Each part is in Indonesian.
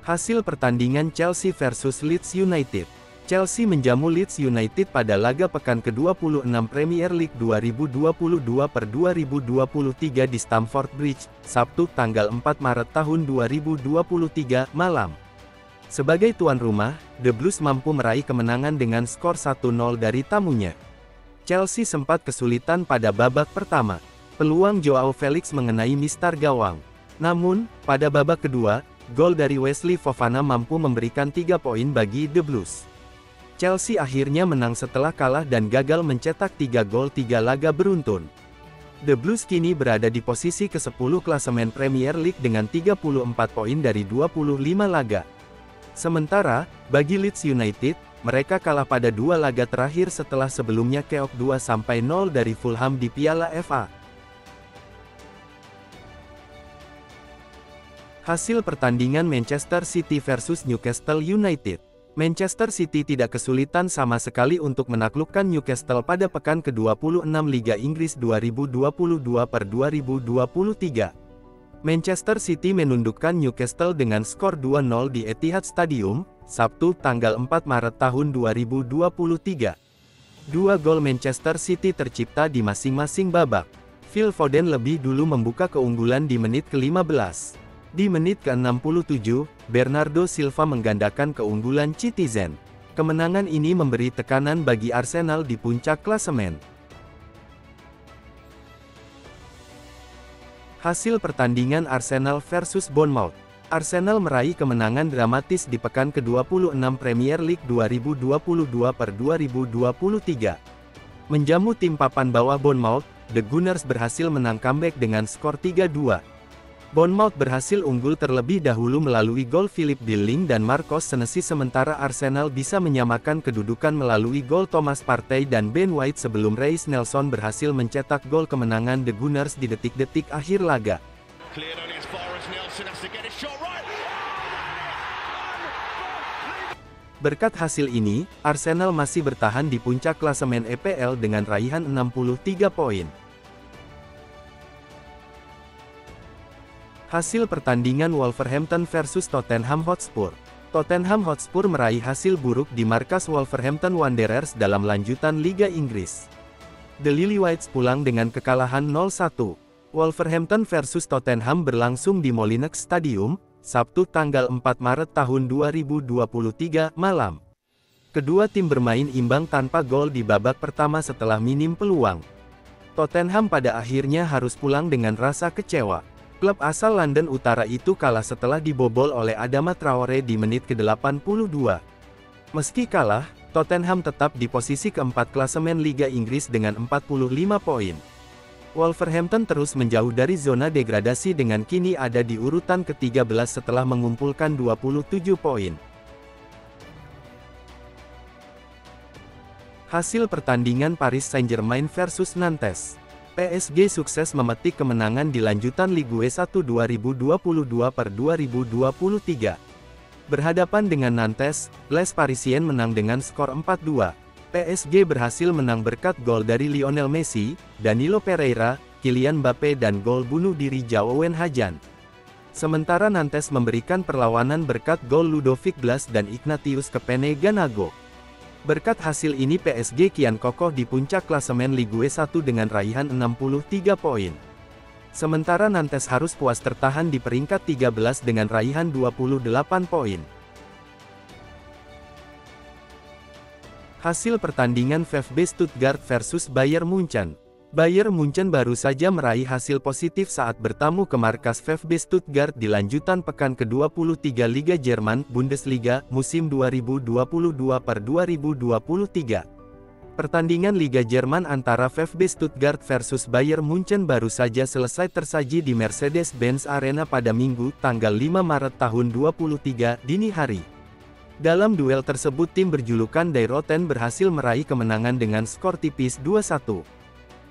Hasil pertandingan Chelsea versus Leeds United. Chelsea menjamu Leeds United pada laga pekan ke-26 Premier League 2022/2023 di Stamford Bridge, Sabtu tanggal 4 Maret tahun 2023, malam. Sebagai tuan rumah, The Blues mampu meraih kemenangan dengan skor 1-0 dari tamunya. Chelsea sempat kesulitan pada babak pertama. Peluang Joao Felix mengenai mistar gawang. Namun, pada babak kedua, gol dari Wesley Fofana mampu memberikan 3 poin bagi The Blues. Chelsea akhirnya menang setelah kalah dan gagal mencetak 3 gol 3 laga beruntun. The Blues kini berada di posisi ke-10 klasemen Premier League dengan 34 poin dari 25 laga. Sementara, bagi Leeds United, mereka kalah pada 2 laga terakhir setelah sebelumnya keok 2-0 dari Fulham di Piala FA. Hasil pertandingan Manchester City versus Newcastle United. Manchester City tidak kesulitan sama sekali untuk menaklukkan Newcastle pada pekan ke-26 Liga Inggris 2022/2023. Manchester City menundukkan Newcastle dengan skor 2-0 di Etihad Stadium, Sabtu tanggal 4 Maret tahun 2023. 2 gol Manchester City tercipta di masing-masing babak. Phil Foden lebih dulu membuka keunggulan di menit ke-15. Di menit ke-67, Bernardo Silva menggandakan keunggulan Citizen. Kemenangan ini memberi tekanan bagi Arsenal di puncak klasemen. Hasil pertandingan Arsenal versus Bournemouth. Arsenal meraih kemenangan dramatis di pekan ke-26 Premier League 2022/2023. Menjamu tim papan bawah Bournemouth, The Gunners berhasil menang comeback dengan skor 3-2. Bournemouth berhasil unggul terlebih dahulu melalui gol Philip Billing dan Marcos Senesi, sementara Arsenal bisa menyamakan kedudukan melalui gol Thomas Partey dan Ben White sebelum Reiss Nelson berhasil mencetak gol kemenangan The Gunners di detik-detik akhir laga. Berkat hasil ini, Arsenal masih bertahan di puncak klasemen EPL dengan raihan 63 poin. Hasil pertandingan Wolverhampton versus Tottenham Hotspur. Tottenham Hotspur meraih hasil buruk di markas Wolverhampton Wanderers dalam lanjutan Liga Inggris. The Lilywhites pulang dengan kekalahan 0-1. Wolverhampton versus Tottenham berlangsung di Molineux Stadium, Sabtu tanggal 4 Maret tahun 2023, malam. Kedua tim bermain imbang tanpa gol di babak pertama setelah minim peluang. Tottenham pada akhirnya harus pulang dengan rasa kecewa. Klub asal London Utara itu kalah setelah dibobol oleh Adama Traore di menit ke-82. Meski kalah, Tottenham tetap di posisi keempat klasemen Liga Inggris dengan 45 poin. Wolverhampton terus menjauh dari zona degradasi dengan kini ada di urutan ke-13 setelah mengumpulkan 27 poin. Hasil pertandingan Paris Saint-Germain versus Nantes. PSG sukses memetik kemenangan di lanjutan Ligue 1 2022/2023. Berhadapan dengan Nantes, Les Parisiens menang dengan skor 4-2. PSG berhasil menang berkat gol dari Lionel Messi, Danilo Pereira, Kylian Mbappe dan gol bunuh diri Zhao Wenhajan. Sementara Nantes memberikan perlawanan berkat gol Ludovic Blas dan Ignatius Kepene Ganago. Berkat hasil ini PSG kian kokoh di puncak klasemen Ligue 1 dengan raihan 63 poin. Sementara Nantes harus puas tertahan di peringkat 13 dengan raihan 28 poin. Hasil pertandingan VfB Stuttgart versus Bayern Munchen. Bayern Munchen baru saja meraih hasil positif saat bertamu ke markas VfB Stuttgart di lanjutan pekan ke-23 Liga Jerman Bundesliga musim 2022/2023. Pertandingan Liga Jerman antara VfB Stuttgart versus Bayern Munchen baru saja selesai tersaji di Mercedes-Benz Arena pada Minggu, tanggal 5 Maret tahun 2023, dini hari. Dalam duel tersebut tim berjulukan Die Roten berhasil meraih kemenangan dengan skor tipis 2-1.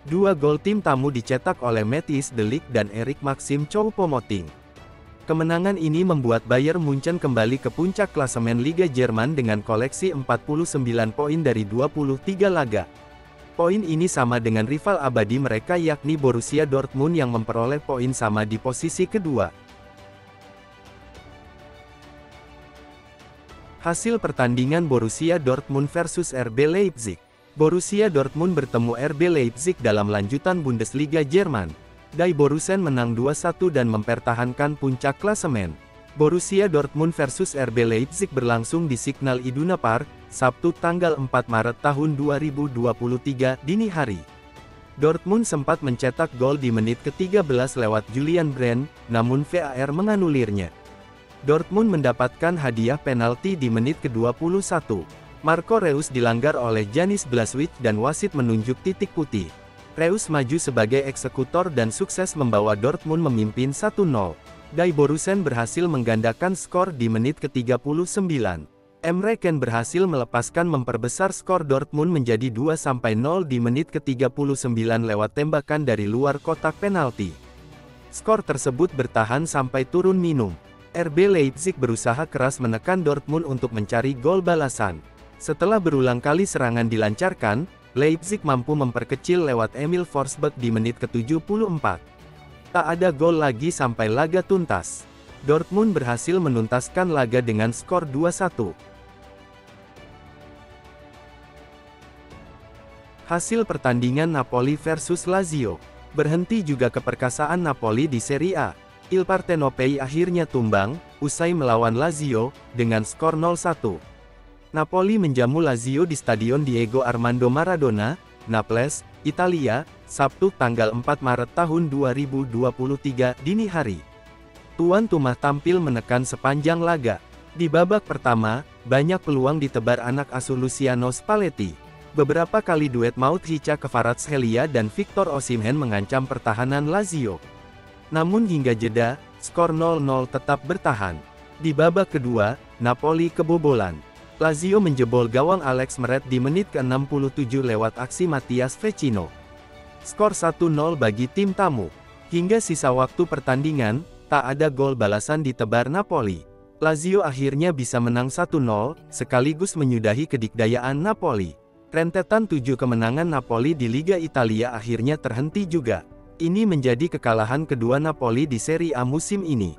2 gol tim tamu dicetak oleh Matthijs de Ligt dan Erik Maxim Choupo-Moting. Kemenangan ini membuat Bayern Munchen kembali ke puncak klasemen Liga Jerman dengan koleksi 49 poin dari 23 laga. Poin ini sama dengan rival abadi mereka yakni Borussia Dortmund yang memperoleh poin sama di posisi kedua. Hasil pertandingan Borussia Dortmund versus RB Leipzig. Borussia Dortmund bertemu RB Leipzig dalam lanjutan Bundesliga Jerman. Die Borussen menang 2-1 dan mempertahankan puncak klasemen. Borussia Dortmund versus RB Leipzig berlangsung di Signal Iduna Park, Sabtu tanggal 4 Maret tahun 2023 dini hari. Dortmund sempat mencetak gol di menit ke-13 lewat Julian Brandt, namun VAR menganulirnya. Dortmund mendapatkan hadiah penalti di menit ke-21. Marco Reus dilanggar oleh Janis Blažević dan wasit menunjuk titik putih. Reus maju sebagai eksekutor dan sukses membawa Dortmund memimpin 1-0. Die Borussen berhasil menggandakan skor di menit ke-39. Emre Can berhasil melepaskan memperbesar skor Dortmund menjadi 2-0 di menit ke-39 lewat tembakan dari luar kotak penalti. Skor tersebut bertahan sampai turun minum. RB Leipzig berusaha keras menekan Dortmund untuk mencari gol balasan. Setelah berulang kali serangan dilancarkan, Leipzig mampu memperkecil lewat Emil Forsberg di menit ke-74. Tak ada gol lagi sampai laga tuntas. Dortmund berhasil menuntaskan laga dengan skor 2-1. Hasil pertandingan Napoli versus Lazio. Berhenti juga keperkasaan Napoli di Serie A. Il Partenopei akhirnya tumbang, usai melawan Lazio, dengan skor 0-1. Napoli menjamu Lazio di Stadion Diego Armando Maradona, Naples, Italia, Sabtu tanggal 4 Maret tahun 2023 dini hari. Tuan Tumah tampil menekan sepanjang laga. Di babak pertama, banyak peluang ditebar anak asuh Luciano Spalletti. Beberapa kali duet Mauthica Kvaratskhelia dan Victor Osimhen mengancam pertahanan Lazio. Namun hingga jeda, skor 0-0 tetap bertahan. Di babak kedua, Napoli kebobolan. Lazio menjebol gawang Alex Meret di menit ke-67 lewat aksi Mattias Vecino. Skor 1-0 bagi tim tamu. Hingga sisa waktu pertandingan, tak ada gol balasan ditebar Napoli. Lazio akhirnya bisa menang 1-0, sekaligus menyudahi kedikdayaan Napoli. Rentetan 7 kemenangan Napoli di Liga Italia akhirnya terhenti juga. Ini menjadi kekalahan kedua Napoli di Serie A musim ini.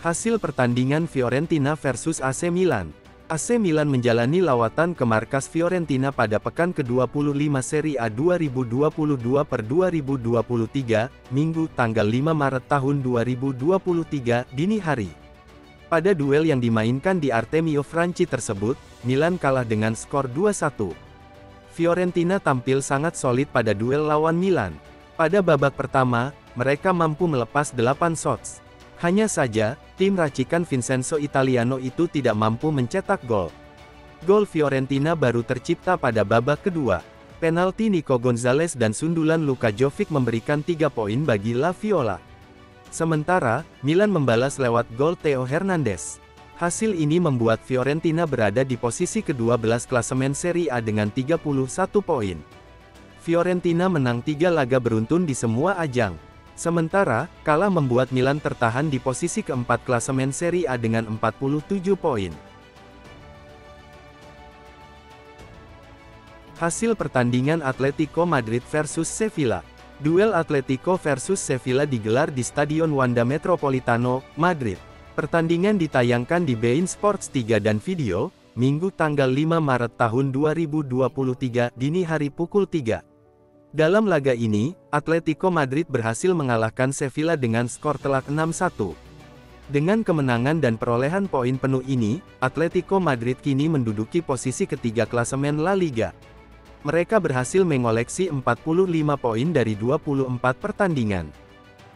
Hasil pertandingan Fiorentina versus AC Milan. AC Milan menjalani lawatan ke markas Fiorentina pada pekan ke-25 Serie A 2022/2023, Minggu tanggal 5 Maret tahun 2023 dini hari. Pada duel yang dimainkan di Artemio Franchi tersebut, Milan kalah dengan skor 2-1. Fiorentina tampil sangat solid pada duel lawan Milan. Pada babak pertama, mereka mampu melepas 8 shots. Hanya saja, tim racikan Vincenzo Italiano itu tidak mampu mencetak gol. Gol Fiorentina baru tercipta pada babak kedua. Penalti Nico Gonzalez dan sundulan Luka Jovic memberikan 3 poin bagi La Viola. Sementara, Milan membalas lewat gol Theo Hernandez. Hasil ini membuat Fiorentina berada di posisi ke-12 klasemen Serie A dengan 31 poin. Fiorentina menang 3 laga beruntun di semua ajang. Sementara, kalah membuat Milan tertahan di posisi keempat klasemen Serie A dengan 47 poin. Hasil pertandingan Atletico Madrid versus Sevilla. Duel Atletico versus Sevilla digelar di Stadion Wanda Metropolitano, Madrid. Pertandingan ditayangkan di beIN Sports 3 dan Video, Minggu tanggal 5 Maret tahun 2023 dini hari pukul 3. Dalam laga ini, Atletico Madrid berhasil mengalahkan Sevilla dengan skor telak 6-1. Dengan kemenangan dan perolehan poin penuh ini, Atletico Madrid kini menduduki posisi ketiga klasemen La Liga. Mereka berhasil mengoleksi 45 poin dari 24 pertandingan.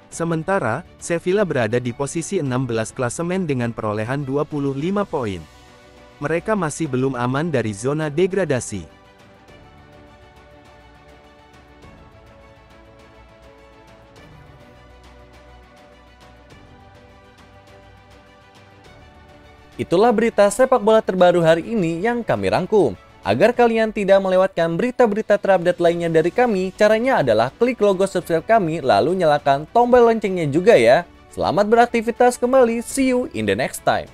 Sementara, Sevilla berada di posisi 16 klasemen dengan perolehan 25 poin. Mereka masih belum aman dari zona degradasi. Itulah berita sepak bola terbaru hari ini yang kami rangkum. Agar kalian tidak melewatkan berita-berita terupdate lainnya dari kami, caranya adalah klik logo subscribe kami lalu nyalakan tombol loncengnya juga ya. Selamat beraktivitas kembali, see you in the next time.